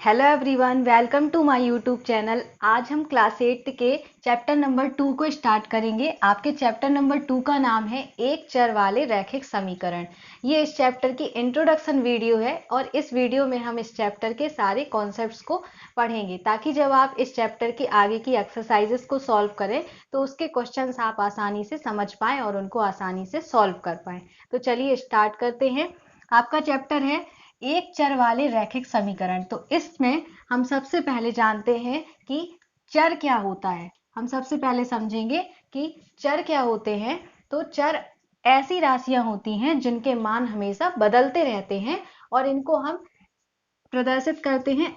Hello everyone, welcome to my YouTube channel. आज हम class 8 के चैप्टर नंबर 2 को स्टार्ट करेंगे। आपके चैप्टर नंबर 2 का नाम है एक चर वाले रैखिक समीकरण। ये इस चैप्टर की इंट्रोडक्शन वीडियो है और इस वीडियो में हम इस चैप्टर के सारे कॉन्सेप्ट्स को पढ़ेंगे ताकि जब आप इस चैप्टर की आगे की एक्सरसाइजेस को सॉल्व करें तो उसके क्वेश्चंस आप आसानी से समझ पाएं और उनको आसानी से सॉल्व कर पाएं। तो चलिए स्टार्ट करते हैं। आपका चैप्टर है एक चर वाले रैखिक समीकरण। तो इसमें हम सबसे पहले जानते हैं कि चर क्या होता है। हम सबसे पहले समझेंगे कि चर क्या होते हैं। तो चर ऐसी राशियां होती हैं जिनके मान हमेशा बदलते रहते हैं और इनको हम प्रदर्शित करते हैं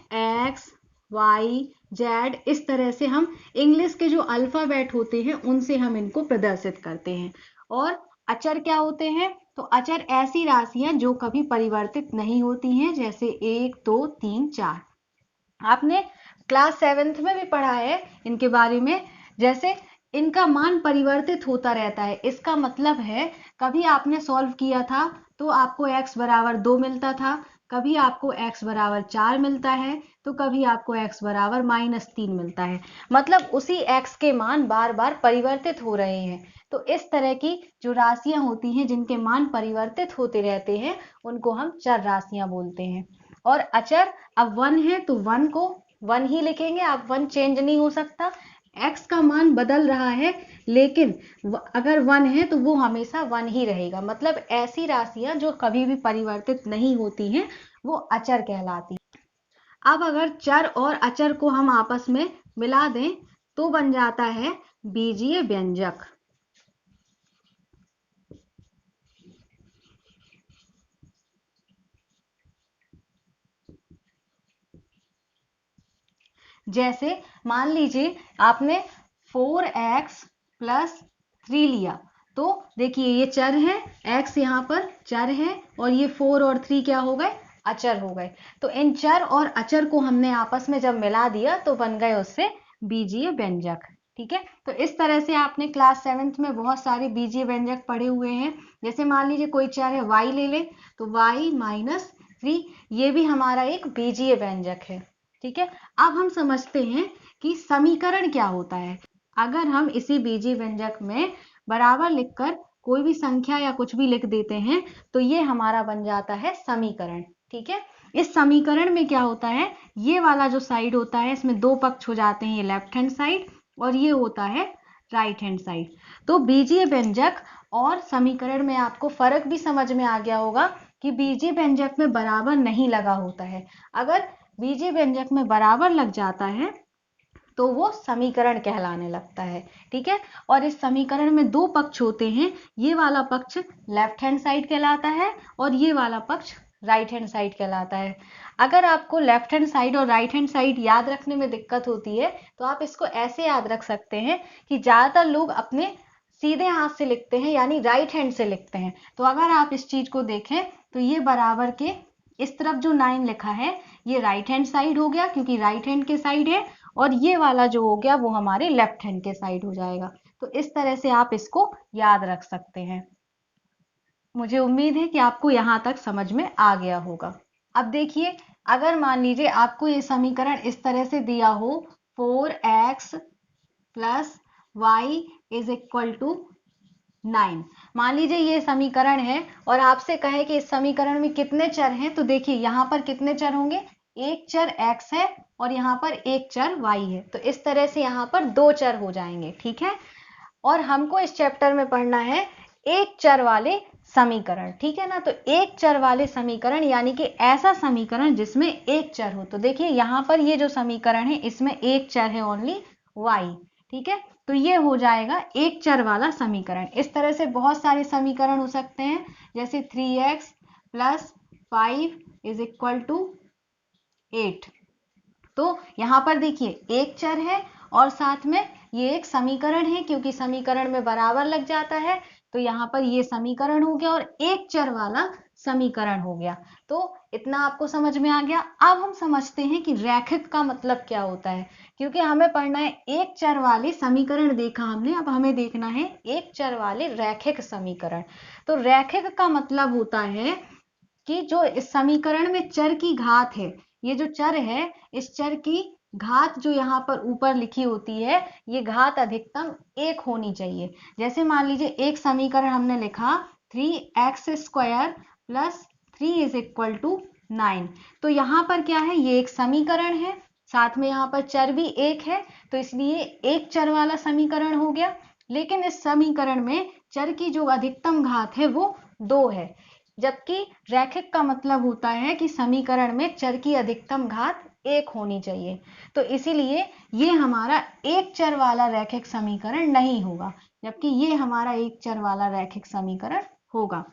एक्स, वाई, जेड। इस तरह से हम इंग्लिश के जो अल्फाबेट होते हैं उनसे हम इनको प्रदर्शित करते हैं। और अचर क्या होते हैं? तो अचर ऐसी राशियां जो कभी परिवर्तित नहीं होती हैं, जैसे 1, 2, 3, 4। आपने क्लास 7th में भी पढ़ा है इनके बारे में। जैसे इनका मान परिवर्तित होता रहता है। इसका मतलब है कभी आपने सॉल्व किया था तो आपको x बराबर 2 मिलता था, कभी आपको x बराबर 4 मिलता है, तो कभी आपको x बराबर -3 मिलता है। मतलब उसी x के मान बार बार परिवर्तित हो रहे हैं। तो इस तरह की जो राशियां होती हैं जिनके मान परिवर्तित होते रहते हैं उनको हम चर राशियां बोलते हैं। और अचर अब 1 है तो 1 को 1 ही लिखेंगे। आप 1 चेंज नहीं हो सकता। x का मान बदल रहा है लेकिन अगर 1 है तो वो हमेशा 1 ही रहेगा। मतलब ऐसी राशियां जो कभी भी परिवर्तित नहीं होती हैं वो अचर कहलाती हैं। अब अगर चर और अचर को हम आपस में मिला दें तो बन जाता है बीजीय व्यंजक। जैसे मान लीजिए आपने 4x + 3 लिया। तो देखिए ये चर है, x यहाँ पर चर है और ये 4 और 3 क्या हो गए? अचर हो गए। तो इन चर और अचर को हमने आपस में जब मिला दिया तो बन गए उससे बीजीय व्यंजक। ठीक है। तो इस तरह से आपने क्लास 7th में बहुत सारे बीजीय व्यंजक पढ़े हुए हैं। जैसे मान लीजिए कोई चर है y ले ले तो y - 3 ये भी हमारा एक बीजीय व्यंजक है। ठीक है। अब हम समझते हैं कि समीकरण क्या होता है। अगर हम इसी बीजीय व्यंजक में बराबर लिखकर कोई भी संख्या या कुछ भी लिख देते हैं तो ये हमारा बन जाता है समीकरण। ठीक है। इस समीकरण में क्या होता है, ये वाला जो साइड होता है इसमें दो पक्ष हो जाते हैं, ये लेफ्ट हैंड साइड और ये होता है राइट हैंड साइड। तो बीजीय व्यंजक और समीकरण में आपको फर्क भी समझ में आ गया होगा कि बीजीय व्यंजक में बराबर नहीं लगा होता है। अगर बीजीय व्यंजक में बराबर लग जाता है तो वो समीकरण कहलाने लगता है। ठीक है। और इस समीकरण में दो पक्ष होते हैं, ये वाला पक्ष लेफ्ट हैंड साइड कहलाता है और ये वाला पक्ष राइट हैंड साइड कहलाता है। अगर आपको लेफ्ट हैंड साइड और राइट हैंड साइड याद रखने में दिक्कत होती है तो आप इसको ऐसे याद रख सकते हैं कि ज्यादातर लोग अपने सीधे हाथ से लिखते हैं, यानी राइट हैंड से लिखते हैं। तो अगर आप इस चीज को देखें तो ये बराबर के इस तरफ जो 9 लिखा है ये राइट हैंड साइड हो गया क्योंकि राइट हैंड के साइड है, और ये वाला जो हो गया वो हमारे लेफ्ट हैंड के साइड हो जाएगा। तो इस तरह से आप इसको याद रख सकते हैं। मुझे उम्मीद है कि आपको यहां तक समझ में आ गया होगा। अब देखिए, अगर मान लीजिए आपको ये समीकरण इस तरह से दिया हो 4x + y = 9। मान लीजिए ये समीकरण है और आपसे कहे कि इस समीकरण में कितने चर हैं, तो देखिए यहाँ पर कितने चर होंगे, एक चर x है और यहाँ पर एक चर y है। तो इस तरह से यहाँ पर दो चर हो जाएंगे। ठीक है। और हमको इस चैप्टर में पढ़ना है एक चर वाले समीकरण। ठीक है ना। तो एक चर वाले समीकरण यानी कि ऐसा समीकरण जिसमें एक चर हो। तो देखिए यहाँ पर ये जो समीकरण है इसमें एक चर है, ओनली y। ठीक है। तो ये हो जाएगा एक चर वाला समीकरण। इस तरह से बहुत सारे समीकरण हो सकते हैं, जैसे 3x + 5 = 8। तो यहाँ पर देखिए एक चर है और साथ में ये एक समीकरण है, क्योंकि समीकरण में बराबर लग जाता है। तो यहाँ पर ये समीकरण हो गया और एक चर वाला समीकरण हो गया। तो इतना आपको समझ में आ गया। अब हम समझते हैं कि रैखिक का मतलब क्या होता है, क्योंकि हमें पढ़ना है एक चर वाले समीकरण देखा हमने, अब हमें देखना है एक चर वाले रैखिक समीकरण। तो रैखिक का मतलब होता है कि जो इस समीकरण में चर की घात है, ये जो चर है, इस चर की घात जो यहाँ पर ऊपर लिखी होती है, ये घात अधिकतम 1 होनी चाहिए। जैसे मान लीजिए एक समीकरण हमने लिखा 3x² plus 3 is equal to 9। तो यहाँ पर क्या है, ये एक समीकरण है, साथ में यहाँ पर चर भी एक है, तो इसलिए एक चर वाला समीकरण हो गया। लेकिन इस समीकरण में चर की जो अधिकतम घात है वो 2 है, जबकि रैखिक का मतलब होता है कि समीकरण में चर की अधिकतम घात 1 होनी चाहिए। तो इसीलिए ये हमारा एक चर वाला रैखिक समीकरण नहीं होगा, जबकि ये हमारा एक चर वाला रैखिक समीकरण होगा।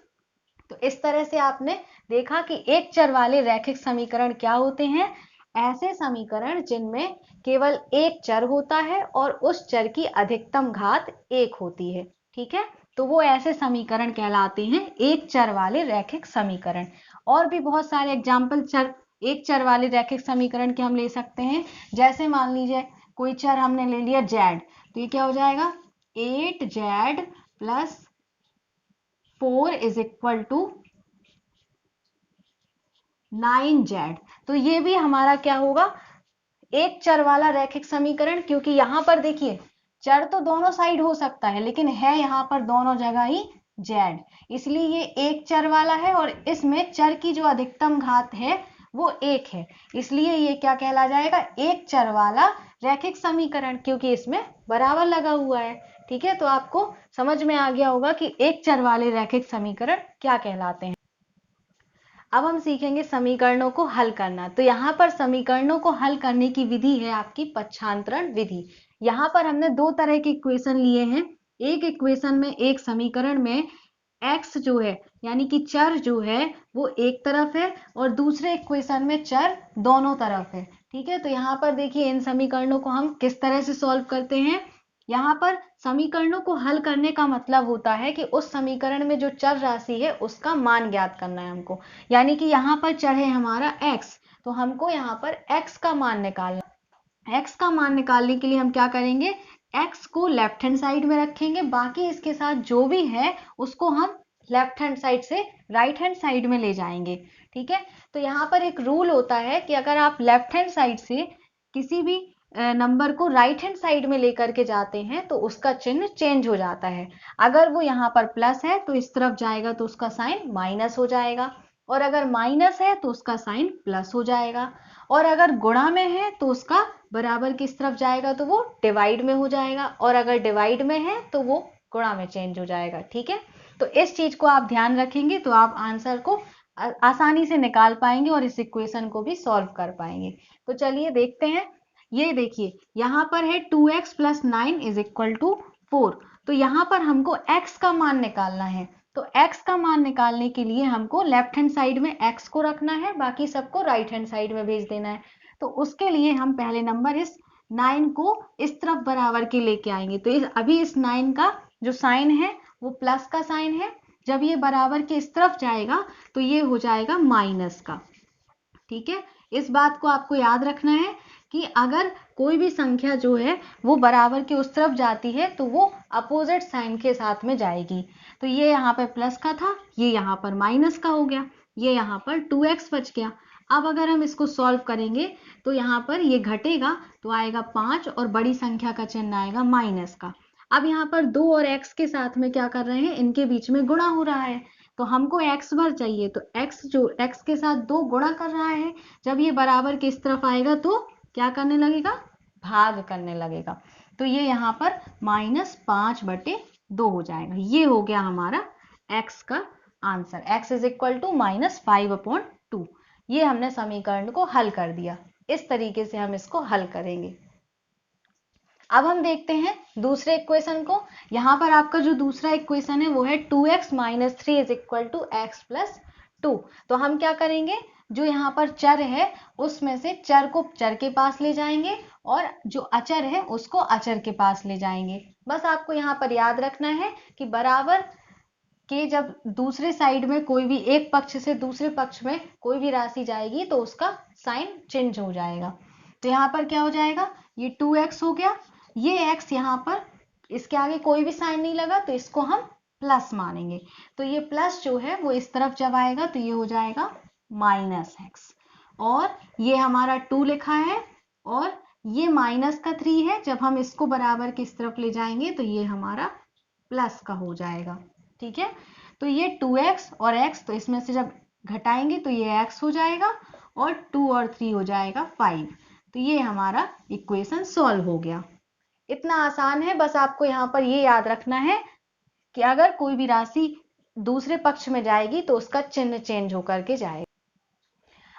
तो इस तरह से आपने देखा कि एक चर वाले रैखिक समीकरण क्या होते हैं, ऐसे समीकरण जिनमें केवल एक चर होता है और उस चर की अधिकतम घात 1 होती है। ठीक है, तो वो ऐसे समीकरण कहलाते हैं एक चर वाले रैखिक समीकरण। और भी बहुत सारे एग्जाम्पल एक चर वाले रैखिक समीकरण के हम ले सकते हैं। जैसे मान लीजिए कोई चर हमने ले लिया z, तो ये क्या हो जाएगा, 8z plus 4 is equal to 9z। तो ये भी हमारा क्या होगा, एक चर वाला रैखिक समीकरण, क्योंकि यहाँ पर देखिए चर तो दोनों साइड हो सकता है, लेकिन है यहाँ पर दोनों जगह ही z, इसलिए ये एक चर वाला है और इसमें चर की जो अधिकतम घात है वो 1 है, इसलिए ये क्या कहला जाएगा, एक चर वाला रैखिक समीकरण, क्योंकि इसमें बराबर लगा हुआ है। ठीक है, तो आपको समझ में आ गया होगा कि एक चर वाले रैखिक समीकरण क्या कहलाते हैं। अब हम सीखेंगे समीकरणों को हल करना। तो यहाँ पर समीकरणों को हल करने की विधि है आपकी पक्षांतरण विधि। यहाँ पर हमने दो तरह के इक्वेशन लिए हैं। एक इक्वेशन में, एक समीकरण में x जो है यानी कि चर जो है वो एक तरफ है और दूसरे इक्वेशन में चर दोनों तरफ है। ठीक है, तो यहाँ पर देखिए इन समीकरणों को हम किस तरह से सॉल्व करते हैं। यहाँ पर समीकरणों को हल करने का मतलब होता है कि उस समीकरण में जो चर राशि है उसका मान ज्ञात करना है हमको। यानी कि यहाँ पर चर है हमारा x, तो हमको यहाँ पर x का मान निकालना। x का मान निकालने के लिए हम क्या करेंगे, x को लेफ्ट हैंड साइड में रखेंगे, बाकी इसके साथ जो भी है उसको हम लेफ्ट हैंड साइड से राइट हैंड साइड में ले जाएंगे। ठीक है, तो यहाँ पर एक रूल होता है कि अगर आप लेफ्ट हैंड साइड से किसी भी नंबर को राइट हैंड साइड में लेकर के जाते हैं तो उसका चिन्ह चेंज हो जाता है। अगर वो यहाँ पर प्लस है तो इस तरफ जाएगा तो उसका साइन माइनस हो जाएगा, और अगर माइनस है तो उसका साइन प्लस हो जाएगा, और अगर गुणा में है तो उसका बराबर किस तरफ जाएगा तो वो डिवाइड में हो जाएगा, और अगर डिवाइड में है तो वो गुणा में चेंज हो जाएगा। ठीक है, तो इस चीज को आप ध्यान रखेंगे तो आप आंसर को आसानी से निकाल पाएंगे और इस इक्वेशन को भी सॉल्व कर पाएंगे। तो चलिए देखते हैं। ये देखिए यहाँ पर है 2x plus 9 is equal to 4। तो यहाँ पर हमको x का मान निकालना है। तो x का मान निकालने के लिए हमको लेफ्ट हैंड साइड में x को रखना है, बाकी सबको राइट हैंड साइड में भेज देना है। तो उसके लिए हम पहले नंबर इस 9 को इस तरफ बराबर के लेके आएंगे। तो अभी इस 9 का जो साइन है वो प्लस का साइन है, जब ये बराबर के इस तरफ जाएगा तो ये हो जाएगा माइनस का। ठीक है, इस बात को आपको याद रखना है कि अगर कोई भी संख्या जो है वो बराबर के उस तरफ जाती है तो वो अपोजिट साइन के साथ में जाएगी। तो ये यहाँ पर प्लस का था, ये यहाँ पर माइनस का हो गया, ये यहाँ पर 2x बच गया। अब अगर हम इसको सॉल्व करेंगे तो यहाँ पर ये घटेगा तो आएगा 5 और बड़ी संख्या का चिन्ह आएगा माइनस का। अब यहाँ पर 2 और x के साथ में क्या कर रहे हैं, इनके बीच में गुणा हो रहा है, तो हमको x भर चाहिए, तो x के साथ 2 गुणा कर रहा है, जब ये बराबर के इस तरफ आएगा तो क्या करने लगेगा, भाग करने लगेगा। तो ये यहाँ पर -5/2 हो जाएगा। ये हो गया हमारा x का answer, x is equal to -5/2। ये हमने समीकरण को हल कर दिया। इस तरीके से हम इसको हल करेंगे। अब हम देखते हैं दूसरे इक्वेशन को। यहाँ पर आपका जो दूसरा इक्वेशन है वो है 2x - 3 is equal to x plus 2। तो हम क्या करेंगे, जो यहाँ पर चर है उसमें से चर को चर के पास ले जाएंगे और जो अचर है उसको अचर के पास ले जाएंगे। बस आपको यहाँ पर याद रखना है कि बराबर के जब दूसरे साइड में कोई भी एक पक्ष से दूसरे पक्ष में कोई भी राशि जाएगी तो उसका साइन चेंज हो जाएगा। तो यहाँ पर क्या हो जाएगा, ये 2x हो गया, ये x यहाँ पर इसके आगे कोई भी साइन नहीं लगा तो इसको हम प्लस मानेंगे। तो ये प्लस जो है वो इस तरफ जब आएगा तो ये हो जाएगा -x, और ये हमारा 2 लिखा है, और ये -3 है। जब हम इसको बराबर किस तरफ ले जाएंगे तो ये हमारा प्लस का हो जाएगा। ठीक है, तो ये 2x और x, तो इसमें से जब घटाएंगे तो ये x हो जाएगा, और 2 और 3 हो जाएगा 5। तो ये हमारा इक्वेशन सॉल्व हो गया। इतना आसान है, बस आपको यहाँ पर ये याद रखना है कि अगर कोई भी राशि दूसरे पक्ष में जाएगी तो उसका चिन्ह चेंज होकर के जाएगा।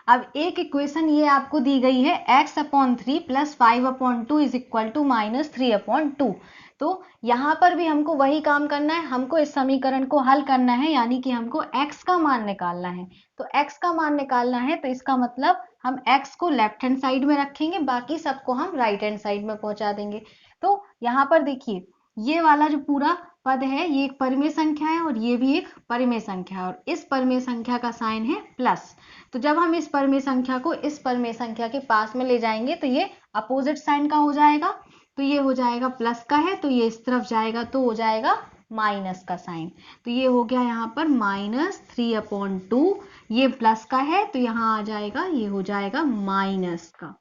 अब एक इक्वेशन ये आपको दी गई है, x/3 + 5/2 = -3/2। तो यहाँ पर भी हमको वही काम करना है, हमको इस समीकरण को हल करना है, यानी कि हमको x का मान निकालना है। तो x का मान निकालना है तो इसका मतलब हम x को लेफ्ट हैंड साइड में रखेंगे, बाकी सबको हम राइट हैंड साइड में पहुंचा देंगे। तो यहाँ पर देखिए, ये वाला जो पूरा पद है ये एक परिमेय संख्या है, और ये भी एक परिमेय संख्या है, और इस परिमेय संख्या का साइन है प्लस। तो जब हम इस परिमेय संख्या को इस परिमेय संख्या के पास में ले जाएंगे तो ये अपोजिट साइन का हो जाएगा। तो ये हो जाएगा प्लस का है, तो ये इस तरफ जाएगा तो हो जाएगा माइनस का साइन। तो ये हो गया यहाँ पर -3/2, ये प्लस का है तो यहाँ आ जाएगा, ये हो जाएगा माइनस का।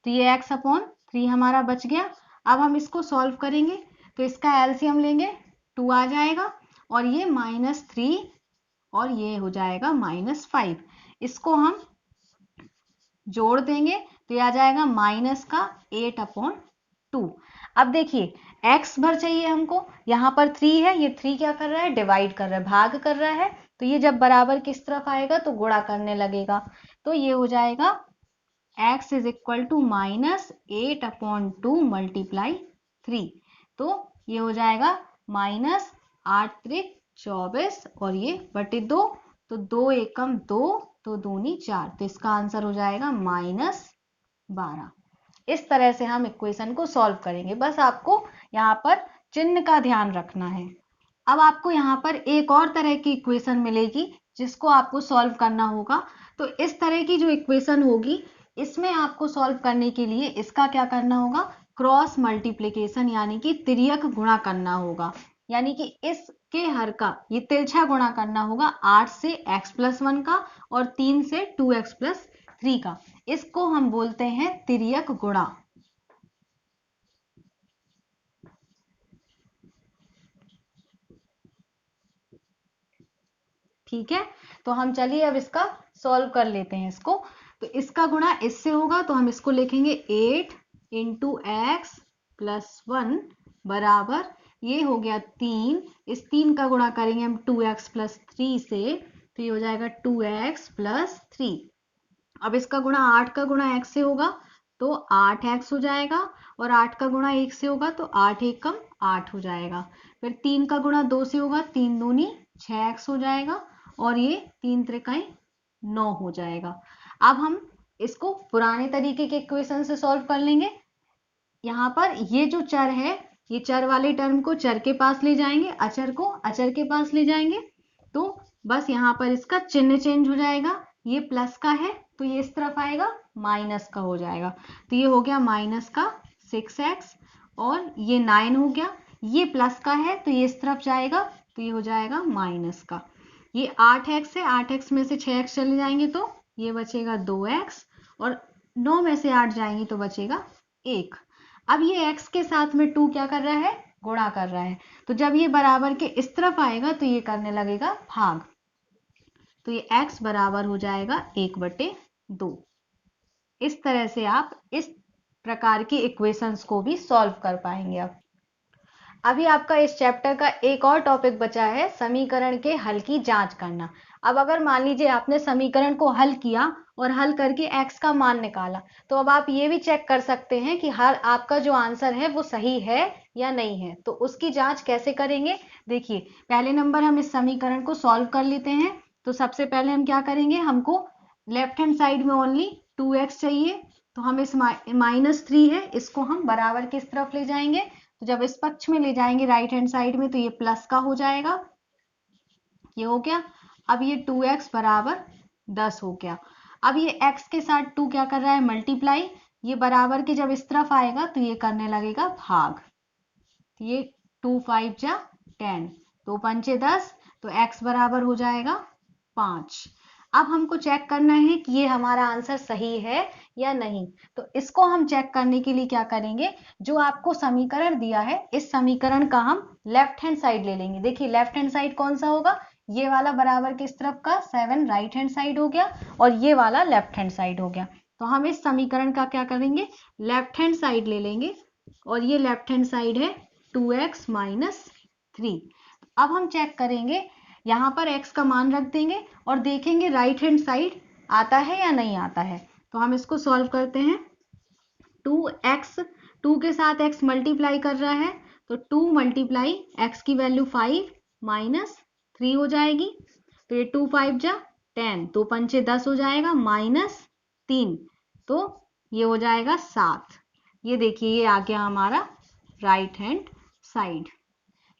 तो ये x/3 हमारा बच गया। अब हम इसको सॉल्व करेंगे तो इसका एलसीएम लेंगे, 2 आ जाएगा, और ये -3 और ये हो जाएगा -5। इसको हम जोड़ देंगे तो ये आ जाएगा -8/2। अब देखिए, x भर चाहिए हमको, यहाँ पर 3 है, ये 3 क्या कर रहा है, डिवाइड कर रहा है, भाग कर रहा है। तो ये जब बराबर किस तरफ आएगा तो गुणा करने लगेगा। तो ये हो जाएगा x = -8/2 × 3। तो ये हो जाएगा -8 × 24, और ये बटे 2, तो 2 एकम 2, तो दूनी 4। तो इसका आंसर हो जाएगा -12। इस तरह से हम इक्वेशन को सॉल्व करेंगे। बस आपको यहाँ पर चिन्ह का ध्यान रखना है। अब आपको यहाँ पर एक और तरह की इक्वेशन मिलेगी जिसको आपको सॉल्व करना होगा। तो इस तरह की जो इक्वेशन होगी, इसमें आपको सॉल्व करने के लिए इसका क्या करना होगा, क्रॉस मल्टीप्लिकेशन यानी कि तिर्यक गुणा करना होगा। यानी कि इसके हर का ये तिरछा गुणा करना होगा, 8 से x+1 का और 3 से 2x+3 का। इसको हम बोलते हैं तिर्यक गुणा। ठीक है, तो हम चलिए अब इसका सॉल्व कर लेते हैं इसको। तो इसका गुणा इससे होगा, तो हम इसको लिखेंगे 8 × x+1 बराबर, ये हो गया 3, इस 3 का गुणा करेंगे हम 2x+3 से, तो ये हो जाएगा 2x+3। अब इसका गुणा 8 का गुणा x से होगा तो 8x हो जाएगा, और 8 का गुणा 1 से होगा तो 8 एकम 8 हो जाएगा। फिर 3 का गुणा 2 से होगा, 3 दूनी 6x हो जाएगा, और ये 3 त्रिकाई 9 हो जाएगा। अब हम इसको पुराने तरीके के इक्वेशन से सॉल्व कर लेंगे। यहाँ पर ये जो चर है, ये चर वाले टर्म को चर के पास ले जाएंगे, अचर को अचर के पास ले जाएंगे। तो बस यहाँ पर इसका चिन्ह चेंज हो जाएगा, ये प्लस का है तो ये इस तरफ आएगा, माइनस का हो जाएगा। तो ये हो गया -6x, और ये 9 हो गया। ये प्लस का है तो ये इस तरफ जाएगा, तो ये हो जाएगा माइनस का। ये 8x है, 8x में से 6x चले जाएंगे तो ये बचेगा 2x, और 9 में से 8 जाएंगे तो बचेगा 1। अब ये x के साथ में 2 क्या कर रहा है, गुणा कर रहा है। तो जब ये बराबर के इस तरफ आएगा तो ये करने लगेगा भाग। तो ये x बराबर हो जाएगा 1/2। इस तरह से आप इस प्रकार की इक्वेशंस को भी सॉल्व कर पाएंगे। अब अभी आपका इस चैप्टर का एक और टॉपिक बचा है, समीकरण के हल की जांच करना। अब अगर मान लीजिए आपने समीकरण को हल किया और हल करके x का मान निकाला, तो अब आप ये भी चेक कर सकते हैं कि हर आपका जो आंसर है वो सही है या नहीं है। तो उसकी जांच कैसे करेंगे, देखिए पहले नंबर हम इस समीकरण को सॉल्व कर लेते हैं। तो सबसे पहले हम क्या करेंगे, हमको लेफ्ट हैंड साइड में ओनली 2x चाहिए, तो हम इस -3 है, इसको हम बराबर किस तरफ ले जाएंगे, तो जब इस पक्ष में ले जाएंगे राइट हैंड साइड में तो ये प्लस का हो जाएगा, ये हो गया। अब ये 2x बराबर 10 हो गया। अब ये x के साथ 2 क्या कर रहा है, मल्टीप्लाई, ये बराबर के जब इस तरफ आएगा तो ये करने लगेगा भाग। ये 2 5 जा 10, तो 5 10, तो x बराबर हो जाएगा 5। अब हमको चेक करना है कि ये हमारा आंसर सही है या नहीं। तो इसको हम चेक करने के लिए क्या करेंगे, जो आपको समीकरण दिया है इस समीकरण का हम लेफ्ट हैंड साइड ले लेंगे। देखिए लेफ्ट हैंड साइड कौन सा होगा, ये वाला बराबर किस तरफ का 7 राइट हैंड साइड हो गया और ये वाला लेफ्ट हैंड साइड हो गया। तो हम इस समीकरण का क्या करेंगे, लेफ्ट हैंड साइड ले लेंगे और ये लेफ्ट हैंड साइड है 2x माइनस 3। अब हम चेक करेंगे, यहाँ पर x का मान रख देंगे और देखेंगे राइट हैंड साइड आता है या नहीं आता है। तो हम इसको सॉल्व करते हैं। 2x, 2 के साथ x मल्टीप्लाई कर रहा है तो 2 मल्टीप्लाई x की वैल्यू 5 माइनस 3 हो जाएगी। तो ये 2 5 जा 10, तो 5 10 हो जाएगा माइनस 3, तो ये हो जाएगा 7। ये देखिए ये आ गया हमारा राइट हैंड साइड।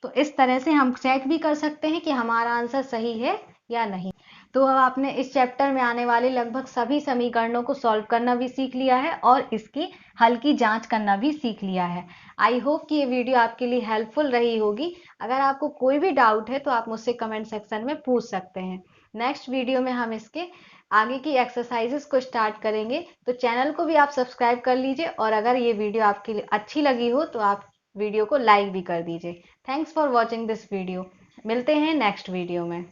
तो इस तरह से हम चेक भी कर सकते हैं कि हमारा आंसर सही है या नहीं। तो अब आपने इस चैप्टर में आने वाले लगभग सभी समीकरणों को सॉल्व करना भी सीख लिया है और इसकी हल की जांच करना भी सीख लिया है। आई होप कि ये वीडियो आपके लिए हेल्पफुल रही होगी। अगर आपको कोई भी डाउट है तो आप मुझसे कमेंट सेक्शन में पूछ सकते हैं। नेक्स्ट वीडियो में हम इसके आगे की एक्सरसाइजेस को स्टार्ट करेंगे, तो चैनल को भी आप सब्सक्राइब कर लीजिए और अगर ये वीडियो आपके लिए अच्छी लगी हो तो आप वीडियो को लाइक भी कर दीजिए। Thanks for watching this video. मिलते हैं नेक्स्ट वीडियो में।